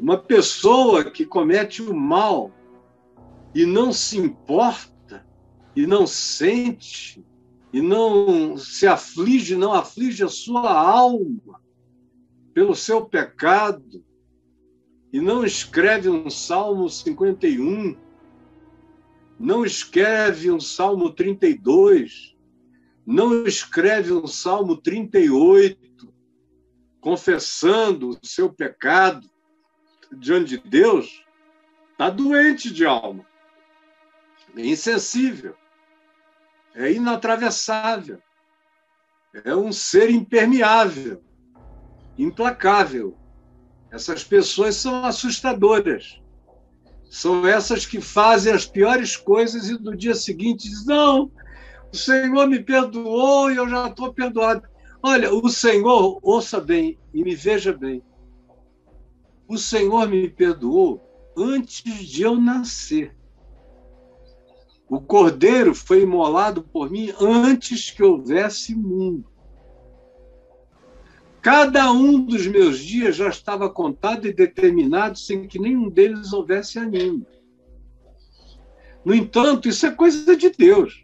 Uma pessoa que comete o mal e não se importa, e não sente, e não se aflige, não aflige a sua alma pelo seu pecado, e não escreve um Salmo 51, não escreve um Salmo 32, não escreve um Salmo 38, confessando o seu pecado diante de Deus, está doente de alma, é insensível, é inatravessável, é um ser impermeável, implacável. Essas pessoas são assustadoras. São essas que fazem as piores coisas e no dia seguinte dizem: não, o Senhor me perdoou e eu já estou perdoado. Olha, o Senhor, ouça bem e me veja bem, o Senhor me perdoou antes de eu nascer. O Cordeiro foi imolado por mim antes que houvesse mundo. Cada um dos meus dias já estava contado e determinado sem que nenhum deles houvesse ainda. No entanto, isso é coisa de Deus.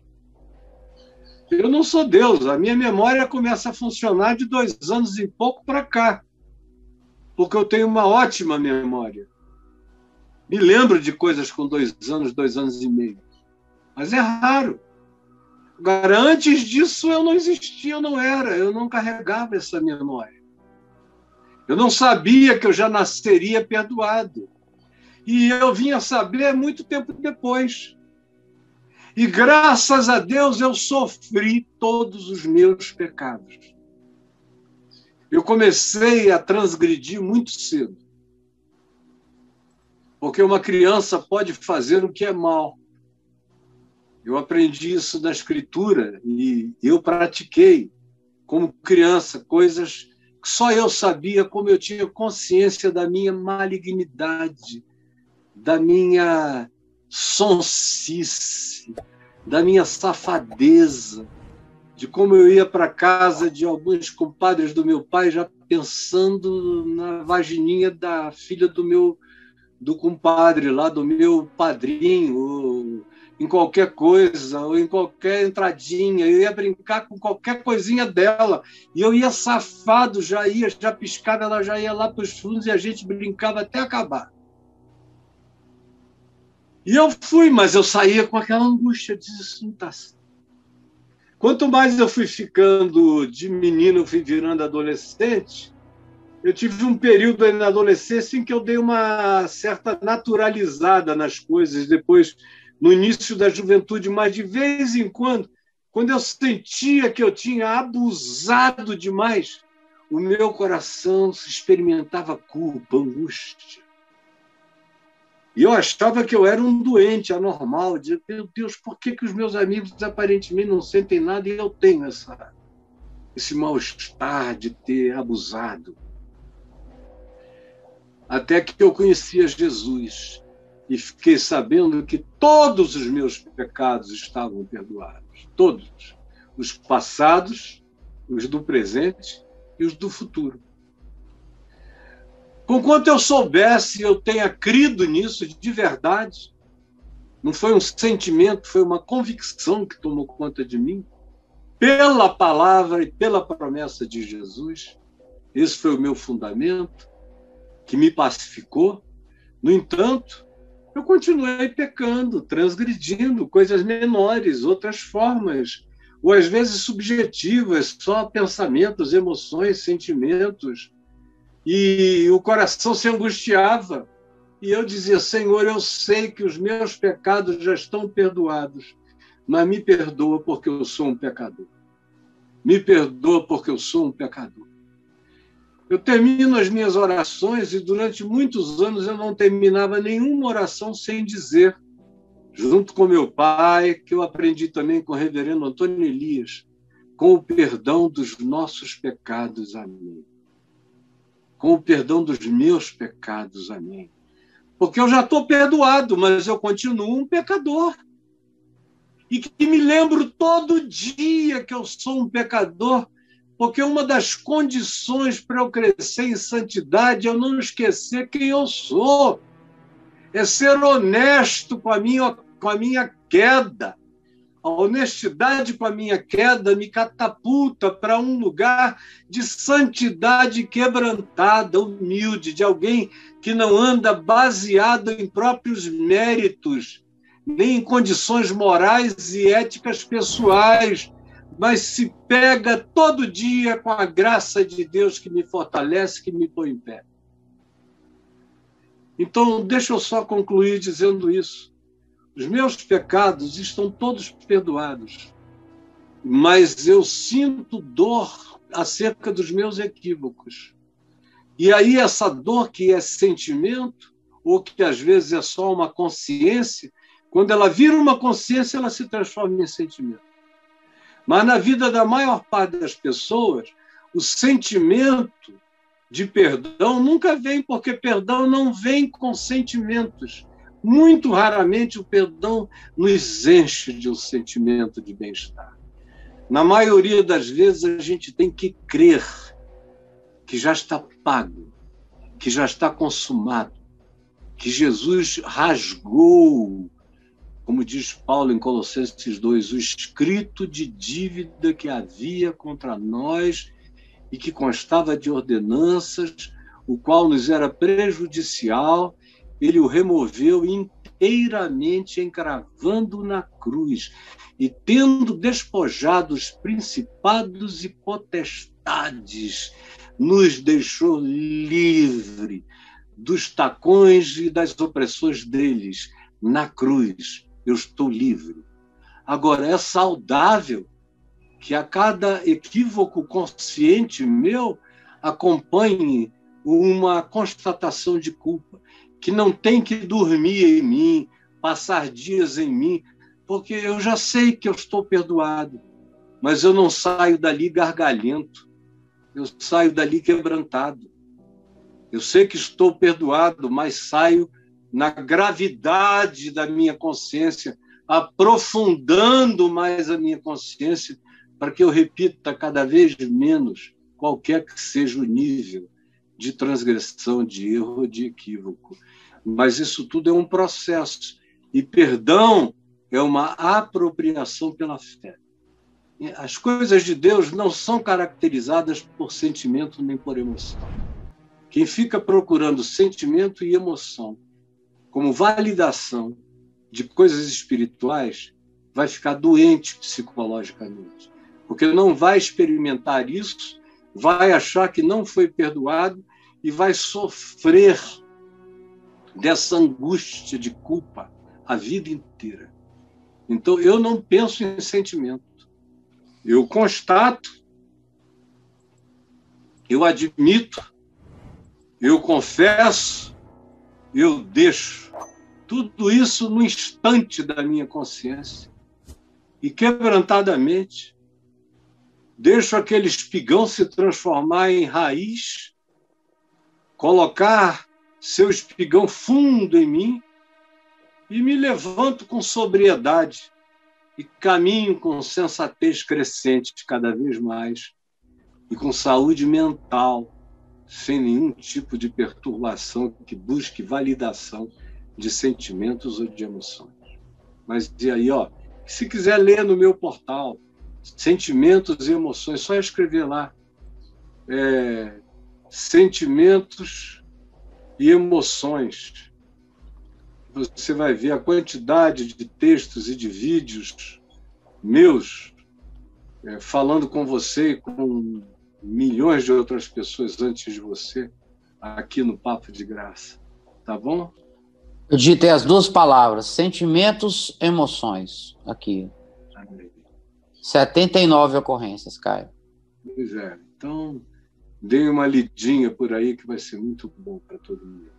Eu não sou Deus. A minha memória começa a funcionar de 2 anos e pouco para cá, porque eu tenho uma ótima memória. Me lembro de coisas com 2 anos, 2 anos e meio. Mas é raro. Agora, antes disso, eu não existia, eu não era, eu não carregava essa memória. Eu não sabia que eu já nasceria perdoado. E eu vim a saber muito tempo depois. E, graças a Deus, eu sofri todos os meus pecados. Eu comecei a transgredir muito cedo. Porque uma criança pode fazer o que é mal. Eu aprendi isso da Escritura e eu pratiquei, como criança, coisas que só eu sabia, como eu tinha consciência da minha malignidade, da minha sonsice, da minha safadeza, de como eu ia para a casa de alguns compadres do meu pai já pensando na vagininha da filha do compadre lá, do meu padrinho, ou em qualquer coisa, ou em qualquer entradinha. Eu ia brincar com qualquer coisinha dela, e eu ia safado, já piscava, ela já ia lá para os fundos e a gente brincava até acabar. E eu fui, mas eu saía com aquela angústia, eu disse: isso não está certo. Quanto mais eu fui ficando de menino, eu fui virando adolescente, eu tive um período aí na adolescência em que eu dei uma certa naturalizada nas coisas, depois, no início da juventude, mas de vez em quando eu sentia que eu tinha abusado demais, o meu coração experimentava culpa, angústia. E eu achava que eu era um doente anormal. Eu dizia: meu Deus, por que os meus amigos aparentemente não sentem nada e eu tenho esse mal-estar de ter abusado? Até que eu conhecia Jesus e fiquei sabendo que todos os meus pecados estavam perdoados. Todos. Os passados, os do presente e os do futuro. Conquanto eu soubesse, eu tenha crido nisso de verdade, não foi um sentimento, foi uma convicção que tomou conta de mim, pela palavra e pela promessa de Jesus. Esse foi o meu fundamento, que me pacificou. No entanto, eu continuei pecando, transgredindo coisas menores, outras formas, ou às vezes subjetivas, só pensamentos, emoções, sentimentos. E o coração se angustiava. E eu dizia: Senhor, eu sei que os meus pecados já estão perdoados, mas me perdoa porque eu sou um pecador. Me perdoa porque eu sou um pecador. Eu termino as minhas orações e durante muitos anos eu não terminava nenhuma oração sem dizer, junto com meu pai, que eu aprendi também com o reverendo Antônio Elias: com o perdão dos nossos pecados, amém. Com o perdão dos meus pecados, amém. Porque eu já estou perdoado, mas eu continuo um pecador. E que me lembro todo dia que eu sou um pecador, Porque uma das condições para eu crescer em santidade é eu não esquecer quem eu sou. É ser honesto com a minha queda. A honestidade com a minha queda me catapulta para um lugar de santidade quebrantada, humilde, de alguém que não anda baseado em próprios méritos, nem em condições morais e éticas pessoais, mas se pega todo dia com a graça de Deus que me fortalece, que me põe em pé. Então, deixa eu só concluir dizendo isso. Os meus pecados estão todos perdoados, mas eu sinto dor acerca dos meus equívocos. E aí essa dor que é sentimento, ou que às vezes é só uma consciência, quando ela vira uma consciência, ela se transforma em sentimento. Mas na vida da maior parte das pessoas, o sentimento de perdão nunca vem, porque perdão não vem com sentimentos. Muito raramente o perdão nos enche de um sentimento de bem-estar. Na maioria das vezes, a gente tem que crer que já está pago, que já está consumado, que Jesus rasgou, como diz Paulo em Colossenses 2, o escrito de dívida que havia contra nós e que constava de ordenanças, o qual nos era prejudicial. Ele o removeu inteiramente, encravando na cruz, e tendo despojado os principados e potestades, nos deixou livre dos tacões e das opressões deles. Na cruz, eu estou livre. Agora, é saudável que a cada equívoco consciente meu acompanhe uma constatação de culpa, que não tem que dormir em mim, passar dias em mim, porque eu já sei que eu estou perdoado, mas eu não saio dali gargalhento, eu saio dali quebrantado. Eu sei que estou perdoado, mas saio na gravidade da minha consciência, aprofundando mais a minha consciência, para que eu repita cada vez menos, qualquer que seja o nível de transgressão, de erro, de equívoco. Mas isso tudo é um processo. E perdão é uma apropriação pela fé. As coisas de Deus não são caracterizadas por sentimento nem por emoção. Quem fica procurando sentimento e emoção como validação de coisas espirituais vai ficar doente psicologicamente, porque não vai experimentar isso, vai achar que não foi perdoado e vai sofrer dessa angústia de culpa a vida inteira. Então, eu não penso em sentimento. Eu constato, eu admito, eu confesso, eu deixo. Tudo isso no instante da minha consciência. E quebrantadamente, deixo aquele espigão se transformar em raiz, colocar seu espigão fundo em mim e me levanto com sobriedade e caminho com sensatez crescente cada vez mais e com saúde mental, sem nenhum tipo de perturbação que busque validação de sentimentos ou de emoções. Mas e aí, se quiser ler no meu portal, Sentimentos e Emoções, só escrever lá, Sentimentos e Emoções. Você vai ver a quantidade de textos e de vídeos meus falando com você e com milhões de outras pessoas antes de você, aqui no Papo de Graça. Tá bom? Eu digitei as duas palavras, sentimentos, emoções, aqui. 79 ocorrências, Caio. Pois é. Então, dê uma lidinha por aí que vai ser muito bom para todo mundo.